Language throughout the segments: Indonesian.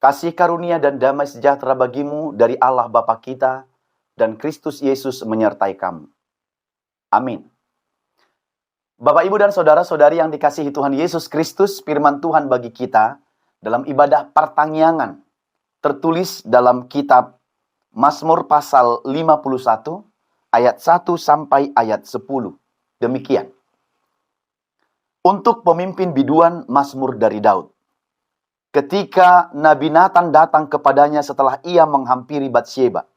Kasih karunia dan damai sejahtera bagimu dari Allah Bapa kita dan Kristus Yesus menyertai kamu. Amin. Bapak, Ibu, dan saudara-saudari yang dikasihi Tuhan Yesus Kristus, firman Tuhan bagi kita dalam ibadah pertangyangan tertulis dalam kitab Mazmur pasal 51 ayat 1 sampai ayat 10. Demikian. Untuk pemimpin biduan Mazmur dari Daud. Ketika Nabi Nathan datang kepadanya setelah ia menghampiri Batsyeba.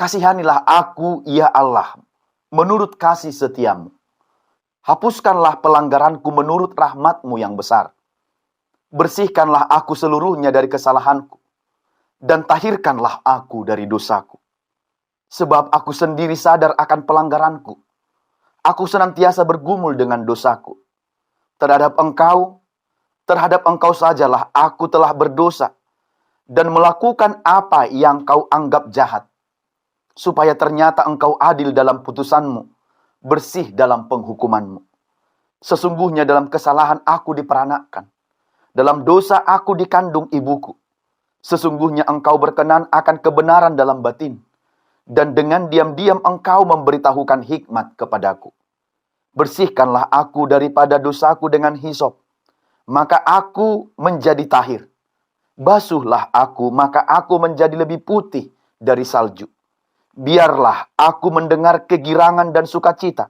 Kasihanilah aku, ya Allah, menurut kasih setiamu. Hapuskanlah pelanggaranku menurut rahmatmu yang besar. Bersihkanlah aku seluruhnya dari kesalahanku. Dan tahirkanlah aku dari dosaku. Sebab aku sendiri sadar akan pelanggaranku. Aku senantiasa bergumul dengan dosaku. Terhadap engkau sajalah aku telah berdosa. Dan melakukan apa yang kau anggap jahat. Supaya ternyata engkau adil dalam putusanmu. Bersih dalam penghukumanmu. Sesungguhnya dalam kesalahan aku diperanakkan. Dalam dosa aku dikandung ibuku. Sesungguhnya engkau berkenan akan kebenaran dalam batin. Dan dengan diam-diam engkau memberitahukan hikmat kepadaku. Bersihkanlah aku daripada dosaku dengan hisop. Maka aku menjadi tahir. Basuhlah aku, maka aku menjadi lebih putih dari salju. Biarlah aku mendengar kegirangan dan sukacita.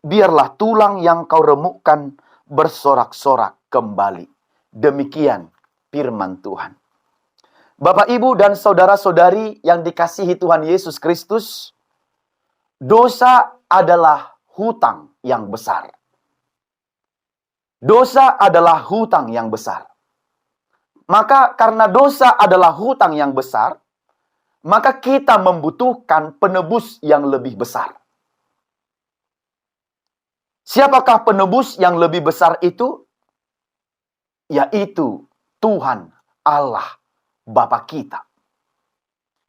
Biarlah tulang yang kau remukkan bersorak-sorak kembali. Demikian firman Tuhan. Bapak, Ibu, dan saudara-saudari yang dikasihi Tuhan Yesus Kristus, dosa adalah hutang yang besar. Dosa adalah hutang yang besar. Maka karena dosa adalah hutang yang besar, maka kita membutuhkan penebus yang lebih besar. Siapakah penebus yang lebih besar itu? Yaitu Tuhan Allah Bapa kita.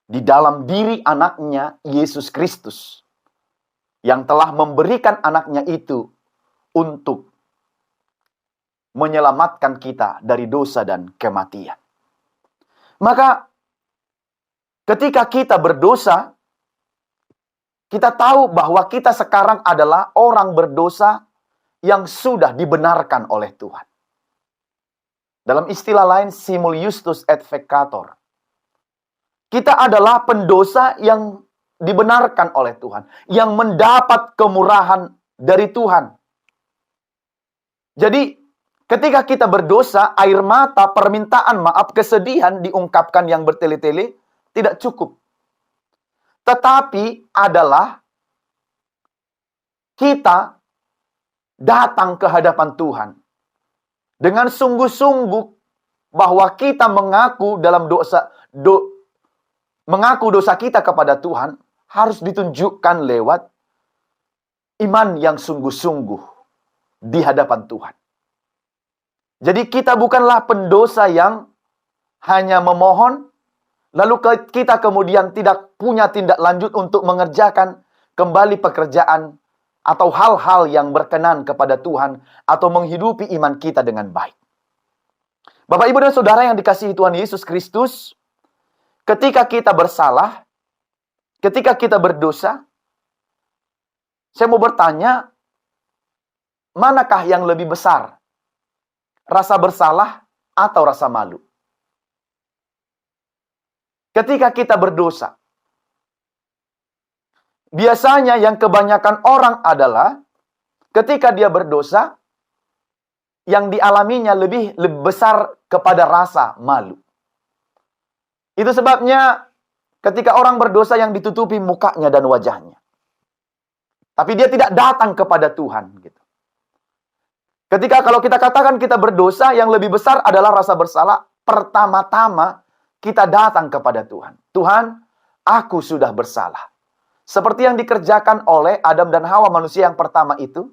Di dalam diri anaknya Yesus Kristus. Yang telah memberikan anaknya itu untuk menyelamatkan kita dari dosa dan kematian. Maka ketika kita berdosa, kita tahu bahwa kita sekarang adalah orang berdosa yang sudah dibenarkan oleh Tuhan. Dalam istilah lain, simul justus et peccator. Kita adalah pendosa yang dibenarkan oleh Tuhan, yang mendapat kemurahan dari Tuhan. Jadi, ketika kita berdosa, air mata, permintaan maaf, kesedihan diungkapkan yang bertele-tele tidak cukup. Tetapi adalah kita datang ke hadapan Tuhan dengan sungguh-sungguh bahwa kita mengaku dalam mengaku dosa kita kepada Tuhan harus ditunjukkan lewat iman yang sungguh-sungguh di hadapan Tuhan. Jadi kita bukanlah pendosa yang hanya memohon, lalu kita kemudian tidak punya tindak lanjut untuk mengerjakan kembali pekerjaan atau hal-hal yang berkenan kepada Tuhan atau menghidupi iman kita dengan baik. Bapak, Ibu, dan saudara yang dikasihi Tuhan Yesus Kristus, ketika kita bersalah, ketika kita berdosa, saya mau bertanya, manakah yang lebih besar? Rasa bersalah atau rasa malu? Ketika kita berdosa, biasanya yang kebanyakan orang adalah ketika dia berdosa, yang dialaminya lebih besar kepada rasa malu. Itu sebabnya ketika orang berdosa yang ditutupi mukanya dan wajahnya. Tapi dia tidak datang kepada Tuhan. Gitu. Ketika kalau kita katakan kita berdosa, yang lebih besar adalah rasa bersalah. Pertama-tama kita datang kepada Tuhan. Tuhan, aku sudah bersalah. Seperti yang dikerjakan oleh Adam dan Hawa, manusia yang pertama itu.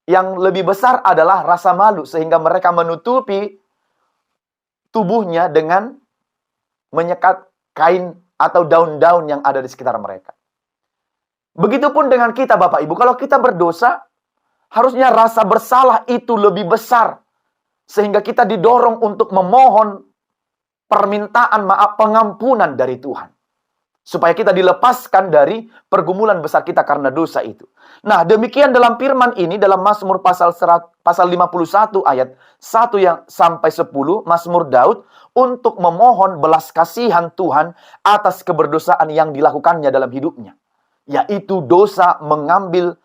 Yang lebih besar adalah rasa malu. Sehingga mereka menutupi tubuhnya dengan menyekat kain atau daun-daun yang ada di sekitar mereka. Begitupun dengan kita, Bapak Ibu. Kalau kita berdosa, harusnya rasa bersalah itu lebih besar. Sehingga kita didorong untuk memohon permintaan maaf, pengampunan dari Tuhan. Supaya kita dilepaskan dari pergumulan besar kita karena dosa itu. Nah, demikian dalam firman ini, dalam Mazmur pasal 51 ayat 1 yang sampai 10, Mazmur Daud untuk memohon belas kasihan Tuhan atas keberdosaan yang dilakukannya dalam hidupnya. Yaitu dosa mengambil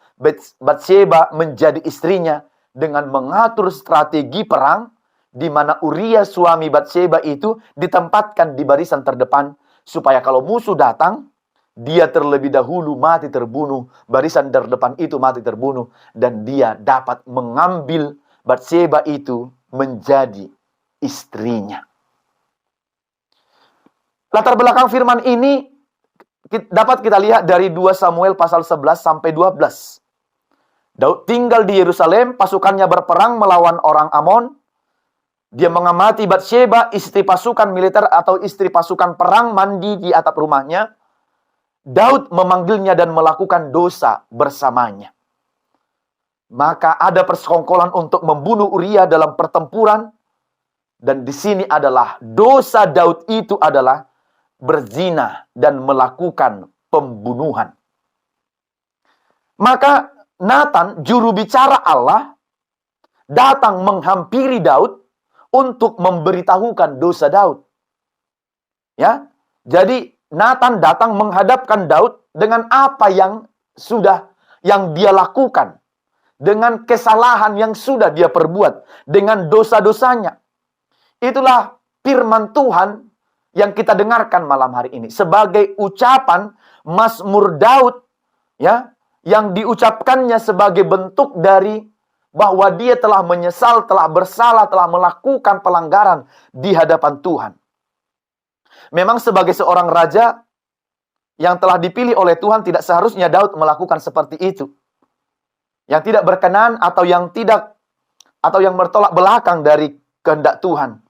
Batsheba menjadi istrinya dengan mengatur strategi perang, di mana Uria suami Batsheba itu ditempatkan di barisan terdepan, supaya kalau musuh datang, dia terlebih dahulu mati terbunuh, barisan terdepan itu mati terbunuh, dan dia dapat mengambil Batsheba itu menjadi istrinya. Latar belakang firman ini dapat kita lihat dari 2 Samuel pasal 11 sampai 12. Daud tinggal di Yerusalem, pasukannya berperang melawan orang Amon. Dia mengamati Batsheba, istri pasukan militer atau istri pasukan perang, mandi di atap rumahnya. Daud memanggilnya dan melakukan dosa bersamanya. Maka ada persekongkolan untuk membunuh Uria dalam pertempuran. Dan di sini adalah dosa Daud itu adalah berzina dan melakukan pembunuhan. Maka Nathan, juru bicara Allah, datang menghampiri Daud untuk memberitahukan dosa Daud. Ya, jadi Nathan datang menghadapkan Daud dengan apa yang dia lakukan, dengan kesalahan yang sudah dia perbuat, dengan dosa-dosanya. Itulah firman Tuhan yang kita dengarkan malam hari ini sebagai ucapan Mazmur Daud, ya, yang diucapkannya sebagai bentuk dari bahwa dia telah menyesal, telah bersalah, telah melakukan pelanggaran di hadapan Tuhan. Memang sebagai seorang raja yang telah dipilih oleh Tuhan, tidak seharusnya Daud melakukan seperti itu. Yang tidak berkenan atau yang bertolak belakang dari kehendak Tuhan.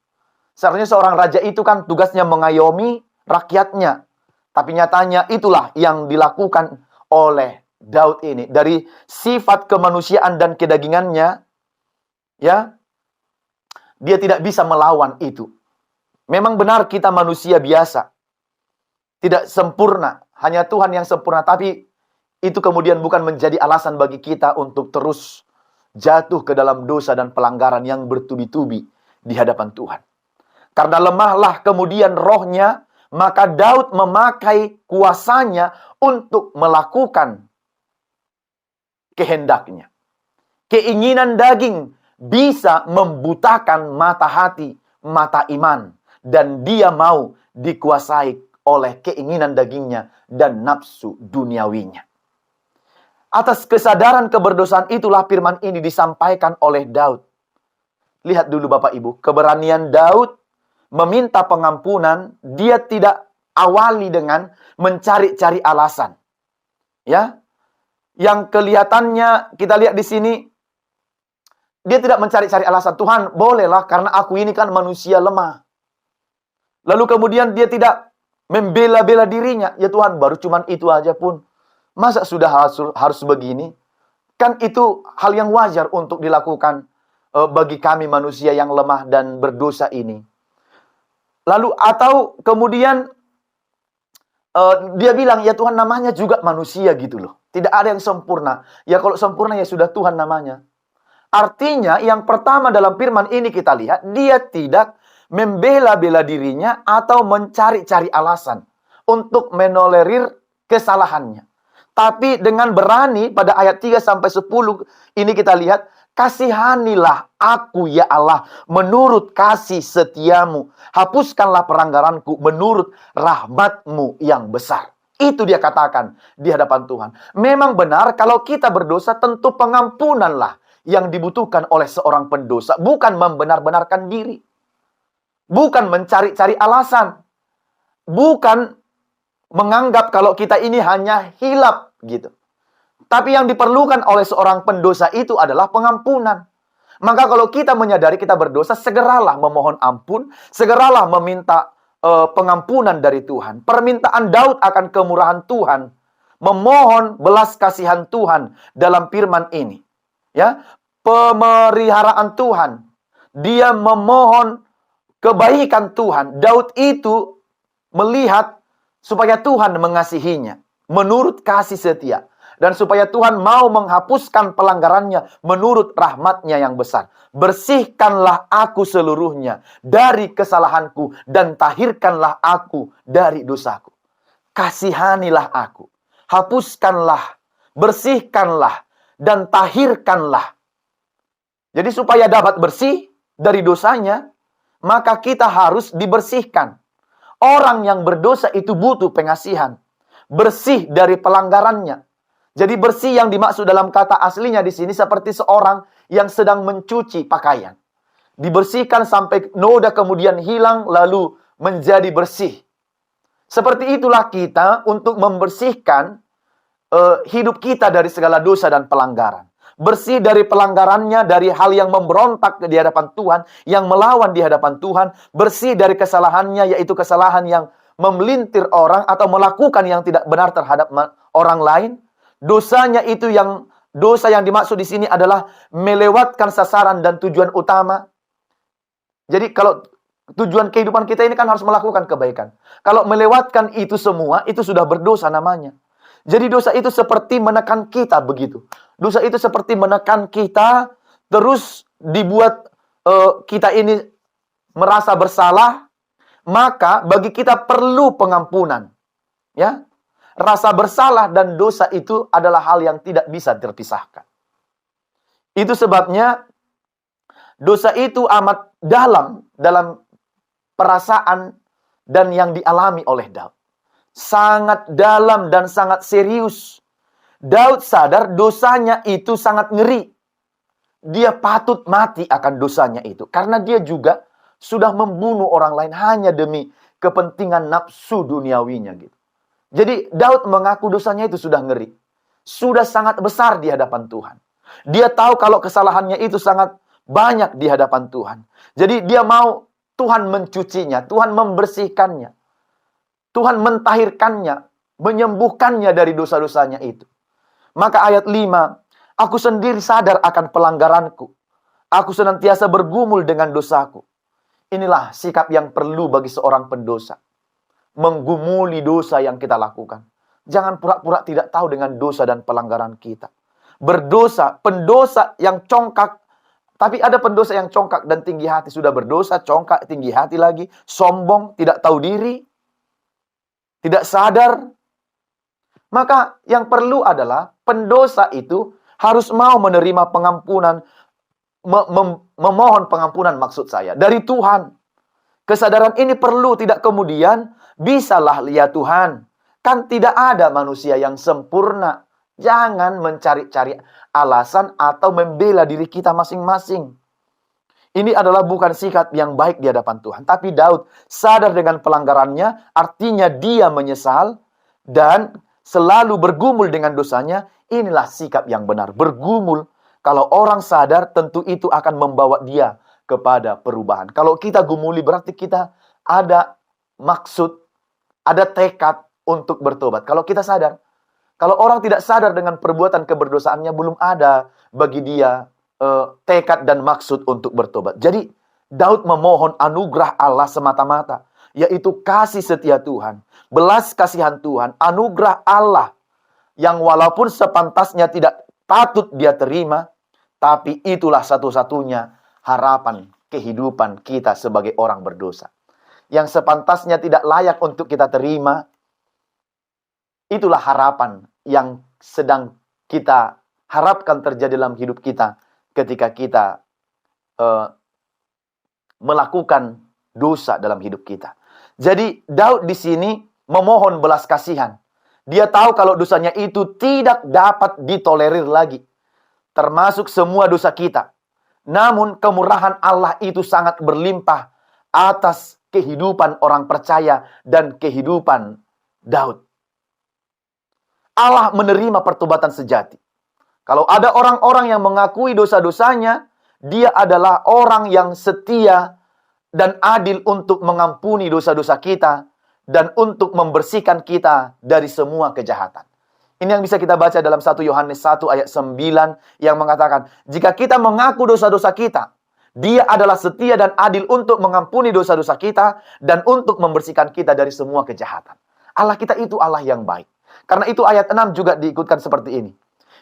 Seharusnya seorang raja itu kan tugasnya mengayomi rakyatnya. Tapi nyatanya itulah yang dilakukan oleh Daud ini. Dari sifat kemanusiaan dan kedagingannya, ya, dia tidak bisa melawan itu. Memang benar kita manusia biasa, tidak sempurna, hanya Tuhan yang sempurna. Tapi itu kemudian bukan menjadi alasan bagi kita untuk terus jatuh ke dalam dosa dan pelanggaran yang bertubi-tubi di hadapan Tuhan. Karena lemahlah kemudian rohnya, maka Daud memakai kuasanya untuk melakukan kehendaknya. Keinginan daging bisa membutakan mata hati, mata iman. Dan dia mau dikuasai oleh keinginan dagingnya dan nafsu duniawinya. Atas kesadaran keberdosaan itulah firman ini disampaikan oleh Daud. Lihat dulu Bapak Ibu, keberanian Daud meminta pengampunan, dia tidak awali dengan mencari-cari alasan. Ya, yang kelihatannya kita lihat di sini, dia tidak mencari-cari alasan. Tuhan, bolehlah karena aku ini kan manusia lemah. Lalu kemudian dia tidak membela-bela dirinya. Ya Tuhan, baru cuman itu aja pun. Masa sudah harus begini? Kan itu hal yang wajar untuk dilakukan bagi kami manusia yang lemah dan berdosa ini. Lalu atau kemudian dia bilang, ya Tuhan namanya juga manusia gitu loh. Tidak ada yang sempurna. Ya kalau sempurna ya sudah Tuhan namanya. Artinya yang pertama dalam firman ini kita lihat, dia tidak membela-bela dirinya atau mencari-cari alasan untuk menolerir kesalahannya. Tapi dengan berani pada ayat 3-10 ini kita lihat, kasihanilah aku ya Allah menurut kasih setiamu. Hapuskanlah pelanggaranku menurut rahmatmu yang besar. Itu dia katakan di hadapan Tuhan. Memang benar kalau kita berdosa tentu pengampunanlah yang dibutuhkan oleh seorang pendosa. Bukan membenar-benarkan diri. Bukan mencari-cari alasan. Bukan menganggap kalau kita ini hanya hilap gitu. Tapi yang diperlukan oleh seorang pendosa itu adalah pengampunan. Maka kalau kita menyadari kita berdosa, segeralah memohon ampun, segeralah meminta pengampunan dari Tuhan. Permintaan Daud akan kemurahan Tuhan, memohon belas kasihan Tuhan dalam firman ini. Ya, pemeliharaan Tuhan. Dia memohon kebaikan Tuhan, Daud itu melihat supaya Tuhan mengasihinya menurut kasih setia. Dan supaya Tuhan mau menghapuskan pelanggarannya menurut rahmatnya yang besar. Bersihkanlah aku seluruhnya dari kesalahanku dan tahirkanlah aku dari dosaku. Kasihanilah aku, hapuskanlah, bersihkanlah, dan tahirkanlah. Jadi supaya dapat bersih dari dosanya, maka kita harus dibersihkan. Orang yang berdosa itu butuh pengasihan. Bersih dari pelanggarannya. Jadi bersih yang dimaksud dalam kata aslinya di sini seperti seorang yang sedang mencuci pakaian. Dibersihkan sampai noda kemudian hilang lalu menjadi bersih. Seperti itulah kita untuk membersihkan hidup kita dari segala dosa dan pelanggaran. Bersih dari pelanggarannya, dari hal yang memberontak di hadapan Tuhan, yang melawan di hadapan Tuhan. Bersih dari kesalahannya, yaitu kesalahan yang memelintir orang atau melakukan yang tidak benar terhadap orang lain. Dosanya itu dosa yang dimaksud di sini adalah melewatkan sasaran dan tujuan utama. Jadi kalau tujuan kehidupan kita ini kan harus melakukan kebaikan. Kalau melewatkan itu semua, itu sudah berdosa namanya. Jadi dosa itu seperti menekan kita begitu. Dosa itu seperti menekan kita, terus dibuat kita ini merasa bersalah. Maka bagi kita perlu pengampunan. Ya, rasa bersalah dan dosa itu adalah hal yang tidak bisa terpisahkan. Itu sebabnya dosa itu amat dalam perasaan dan yang dialami oleh Daud. Sangat dalam dan sangat serius. Daud sadar dosanya itu sangat ngeri. Dia patut mati akan dosanya itu. Karena dia juga sudah membunuh orang lain hanya demi kepentingan nafsu duniawinya gitu. Jadi Daud mengaku dosanya itu sudah ngeri. Sudah sangat besar di hadapan Tuhan. Dia tahu kalau kesalahannya itu sangat banyak di hadapan Tuhan. Jadi dia mau Tuhan mencucinya, Tuhan membersihkannya. Tuhan mentahirkannya, menyembuhkannya dari dosa-dosanya itu. Maka ayat 5, aku sendiri sadar akan pelanggaranku. Aku senantiasa bergumul dengan dosaku. Inilah sikap yang perlu bagi seorang pendosa. Menggumuli dosa yang kita lakukan. Jangan pura-pura tidak tahu dengan dosa dan pelanggaran kita. Berdosa, pendosa yang congkak. Tapi ada pendosa yang congkak dan tinggi hati. Sudah berdosa, congkak, tinggi hati lagi. Sombong, tidak tahu diri. Tidak sadar. Maka yang perlu adalah pendosa itu harus mau menerima pengampunan. Memohon pengampunan maksud saya. Dari Tuhan. Kesadaran ini perlu, tidak kemudian bisalah lihat Tuhan. Kan tidak ada manusia yang sempurna. Jangan mencari-cari alasan atau membela diri kita masing-masing. Ini adalah bukan sikap yang baik di hadapan Tuhan. Tapi Daud sadar dengan pelanggarannya, artinya dia menyesal dan selalu bergumul dengan dosanya. Inilah sikap yang benar, bergumul. Kalau orang sadar, tentu itu akan membawa dia kepada perubahan. Kalau kita gumuli, berarti kita ada maksud, ada tekad untuk bertobat. Kalau kita sadar. Kalau orang tidak sadar dengan perbuatan keberdosaannya, belum ada bagi dia tekad dan maksud untuk bertobat. Jadi, Daud memohon anugerah Allah semata-mata, yaitu kasih setia Tuhan, belas kasihan Tuhan, anugerah Allah, yang walaupun sepantasnya tidak patut dia terima, tapi itulah satu-satunya harapan kehidupan kita sebagai orang berdosa. Yang sepantasnya tidak layak untuk kita terima, itulah harapan yang sedang kita harapkan terjadi dalam hidup kita ketika kita melakukan dosa dalam hidup kita. Jadi Daud di sini memohon belas kasihan. Dia tahu kalau dosanya itu tidak dapat ditolerir lagi, termasuk semua dosa kita. Namun kemurahan Allah itu sangat berlimpah atas kehidupan orang percaya dan kehidupan Daud. Allah menerima pertobatan sejati. Kalau ada orang-orang yang mengakui dosa-dosanya, dia adalah orang yang setia dan adil untuk mengampuni dosa-dosa kita dan untuk membersihkan kita dari semua kejahatan. Ini yang bisa kita baca dalam 1 Yohanes 1 ayat 9 yang mengatakan, jika kita mengaku dosa-dosa kita, Dia adalah setia dan adil untuk mengampuni dosa-dosa kita dan untuk membersihkan kita dari semua kejahatan. Allah kita itu Allah yang baik. Karena itu ayat 6 juga diikutkan seperti ini.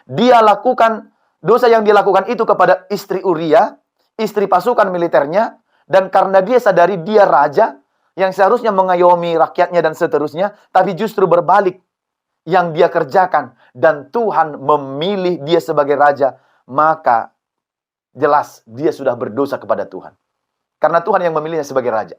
Dia lakukan dosa yang dia lakukan itu kepada istri Uria, istri pasukan militernya, dan karena dia sadari dia raja yang seharusnya mengayomi rakyatnya dan seterusnya, tapi justru berbalik yang dia kerjakan dan Tuhan memilih dia sebagai raja, maka jelas dia sudah berdosa kepada Tuhan. Karena Tuhan yang memilihnya sebagai raja.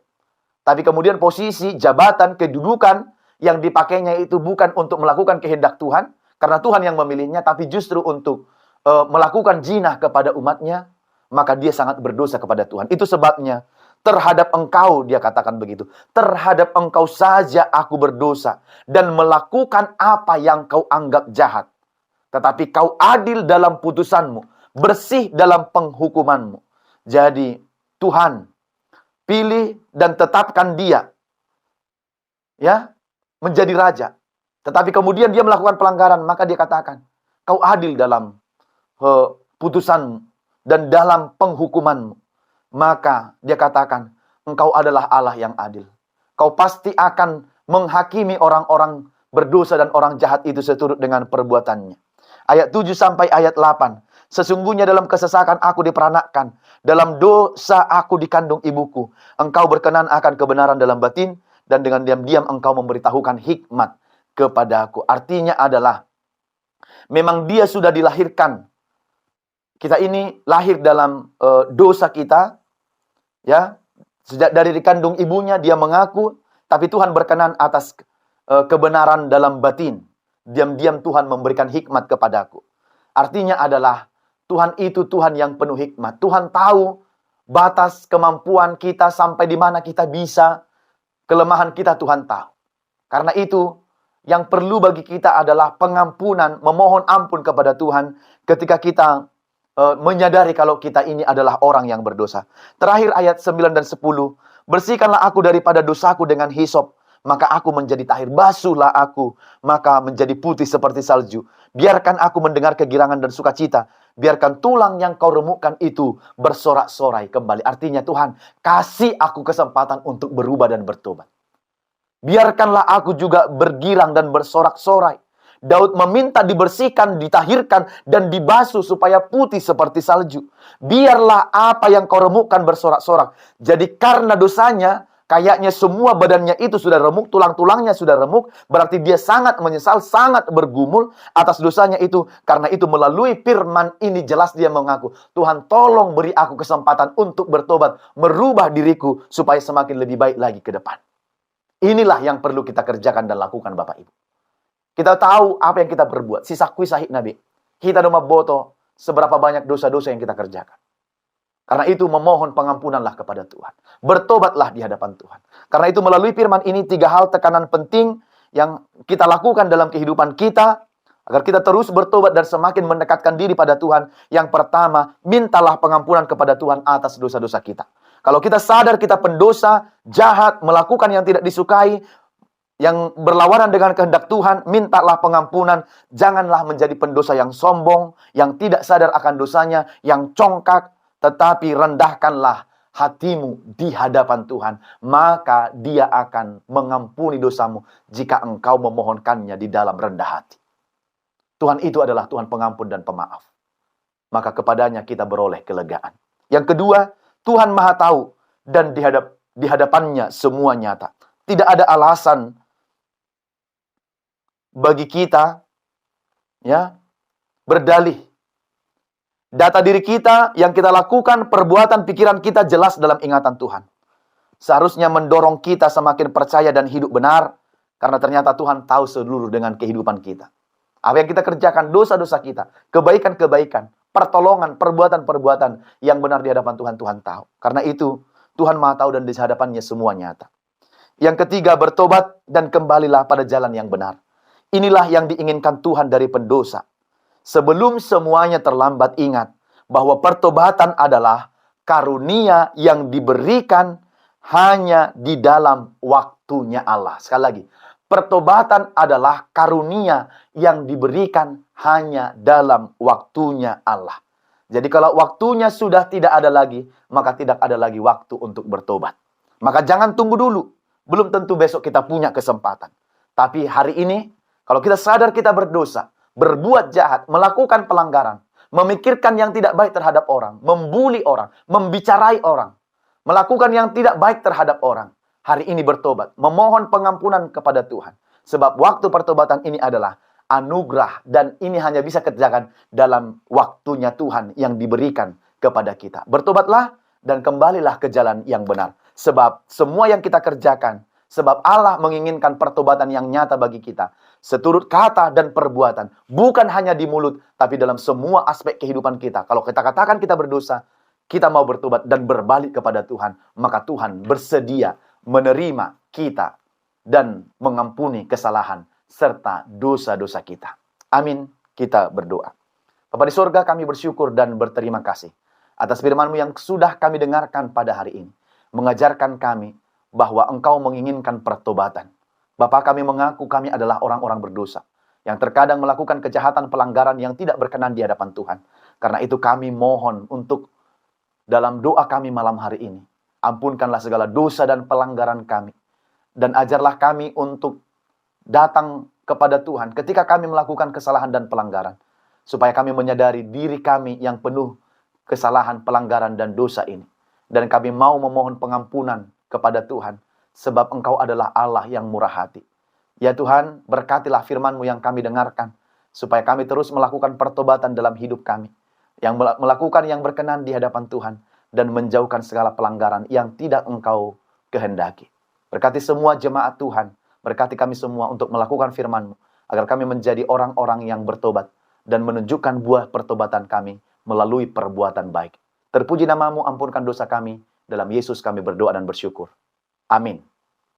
Tapi kemudian posisi, jabatan, kedudukan yang dipakainya itu bukan untuk melakukan kehendak Tuhan, karena Tuhan yang memilihnya, tapi justru untuk melakukan jinah kepada umatnya, maka dia sangat berdosa kepada Tuhan. Itu sebabnya terhadap engkau, dia katakan begitu, terhadap engkau saja aku berdosa dan melakukan apa yang kau anggap jahat. Tetapi kau adil dalam putusanmu, bersih dalam penghukumanmu. Jadi Tuhan pilih dan tetapkan dia ya menjadi raja. Tetapi kemudian dia melakukan pelanggaran, maka dia katakan, kau adil dalam putusanmu dan dalam penghukumanmu. Maka dia katakan, engkau adalah Allah yang adil. Kau pasti akan menghakimi orang-orang berdosa dan orang jahat itu seturut dengan perbuatannya. Ayat 7 sampai ayat 8. Sesungguhnya dalam kesesakan aku diperanakkan, dalam dosa aku dikandung ibuku. Engkau berkenan akan kebenaran dalam batin, dan dengan diam-diam engkau memberitahukan hikmat kepadaku. Artinya adalah, memang dia sudah dilahirkan. Kita ini lahir dalam dosa kita, ya. Sejak dari dikandung ibunya dia mengaku, tapi Tuhan berkenan atas kebenaran dalam batin. Diam-diam Tuhan memberikan hikmat kepadaku. Artinya adalah Tuhan itu Tuhan yang penuh hikmat. Tuhan tahu batas kemampuan kita sampai di mana kita bisa. Kelemahan kita Tuhan tahu. Karena itu yang perlu bagi kita adalah pengampunan, memohon ampun kepada Tuhan ketika kita menyadari kalau kita ini adalah orang yang berdosa. Terakhir ayat 9 dan 10. Bersihkanlah aku daripada dosaku dengan hisop, maka aku menjadi tahir. Basuhlah aku, maka menjadi putih seperti salju. Biarkan aku mendengar kegirangan dan sukacita. Biarkan tulang yang kau remukkan itu bersorak-sorai kembali. Artinya Tuhan, kasih aku kesempatan untuk berubah dan bertobat. Biarkanlah aku juga bergirang dan bersorak-sorai. Daud meminta dibersihkan, ditahirkan, dan dibasuh supaya putih seperti salju. Biarlah apa yang kau remukkan bersorak-sorak. Jadi karena dosanya, kayaknya semua badannya itu sudah remuk, tulang-tulangnya sudah remuk. Berarti dia sangat menyesal, sangat bergumul atas dosanya itu. Karena itu melalui firman ini jelas dia mengaku, Tuhan tolong beri aku kesempatan untuk bertobat, merubah diriku supaya semakin lebih baik lagi ke depan. Inilah yang perlu kita kerjakan dan lakukan Bapak Ibu. Kita tahu apa yang kita berbuat. Sisakui sahih Nabi. Kita doma boto seberapa banyak dosa-dosa yang kita kerjakan. Karena itu memohon pengampunanlah kepada Tuhan. Bertobatlah di hadapan Tuhan. Karena itu melalui firman ini 3 hal tekanan penting yang kita lakukan dalam kehidupan kita. Agar kita terus bertobat dan semakin mendekatkan diri pada Tuhan. Yang pertama, mintalah pengampunan kepada Tuhan atas dosa-dosa kita. Kalau kita sadar kita pendosa, jahat, melakukan yang tidak disukai, yang berlawanan dengan kehendak Tuhan, mintalah pengampunan. Janganlah menjadi pendosa yang sombong, yang tidak sadar akan dosanya, yang congkak, tetapi rendahkanlah hatimu di hadapan Tuhan. Maka dia akan mengampuni dosamu jika engkau memohonkannya di dalam rendah hati. Tuhan itu adalah Tuhan pengampun dan pemaaf. Maka kepadanya kita beroleh kelegaan. Yang kedua, Tuhan Maha Tahu dan di hadapannya semua nyata. Tidak ada alasan bagi kita ya berdalih. Data diri kita yang kita lakukan, perbuatan pikiran kita jelas dalam ingatan Tuhan. Seharusnya mendorong kita semakin percaya dan hidup benar, karena ternyata Tuhan tahu seluruh dengan kehidupan kita. Apa yang kita kerjakan, dosa-dosa kita, kebaikan-kebaikan, pertolongan, perbuatan-perbuatan yang benar di hadapan Tuhan, Tuhan tahu. Karena itu Tuhan Maha Tahu dan di hadapannya semua nyata. Yang ketiga, bertobat dan kembalilah pada jalan yang benar. Inilah yang diinginkan Tuhan dari pendosa. Sebelum semuanya terlambat, ingat bahwa pertobatan adalah karunia yang diberikan hanya di dalam waktunya Allah. Sekali lagi, pertobatan adalah karunia yang diberikan hanya dalam waktunya Allah. Jadi kalau waktunya sudah tidak ada lagi, maka tidak ada lagi waktu untuk bertobat. Maka jangan tunggu dulu. Belum tentu besok kita punya kesempatan. Tapi hari ini, kalau kita sadar kita berdosa, berbuat jahat, melakukan pelanggaran, memikirkan yang tidak baik terhadap orang, membuli orang, membicarai orang, melakukan yang tidak baik terhadap orang, hari ini bertobat, memohon pengampunan kepada Tuhan. Sebab waktu pertobatan ini adalah anugerah dan ini hanya bisa kerjakan dalam waktunya Tuhan yang diberikan kepada kita. Bertobatlah dan kembalilah ke jalan yang benar. Sebab semua yang kita kerjakan, sebab Allah menginginkan pertobatan yang nyata bagi kita. Seturut kata dan perbuatan. Bukan hanya di mulut, tapi dalam semua aspek kehidupan kita. Kalau kita katakan kita berdosa, kita mau bertobat dan berbalik kepada Tuhan, maka Tuhan bersedia menerima kita dan mengampuni kesalahan serta dosa-dosa kita. Amin. Kita berdoa. Bapa di surga, kami bersyukur dan berterima kasih atas firman-Mu yang sudah kami dengarkan pada hari ini. Mengajarkan kami bahwa Engkau menginginkan pertobatan. Bapa, kami mengaku kami adalah orang-orang berdosa yang terkadang melakukan kejahatan pelanggaran yang tidak berkenan di hadapan Tuhan. Karena itu kami mohon untuk dalam doa kami malam hari ini, ampunkanlah segala dosa dan pelanggaran kami. Dan ajarlah kami untuk datang kepada Tuhan ketika kami melakukan kesalahan dan pelanggaran. Supaya kami menyadari diri kami yang penuh kesalahan, pelanggaran, dan dosa ini. Dan kami mau memohon pengampunan kepada Tuhan. Sebab Engkau adalah Allah yang murah hati. Ya Tuhan, berkatilah firman-Mu yang kami dengarkan. Supaya kami terus melakukan pertobatan dalam hidup kami. Yang melakukan yang berkenan di hadapan Tuhan. Dan menjauhkan segala pelanggaran yang tidak Engkau kehendaki. Berkati semua jemaat Tuhan. Berkati kami semua untuk melakukan firman-Mu. Agar kami menjadi orang-orang yang bertobat. Dan menunjukkan buah pertobatan kami melalui perbuatan baik. Terpuji nama-Mu, ampunkan dosa kami. Dalam Yesus kami berdoa dan bersyukur. Amin.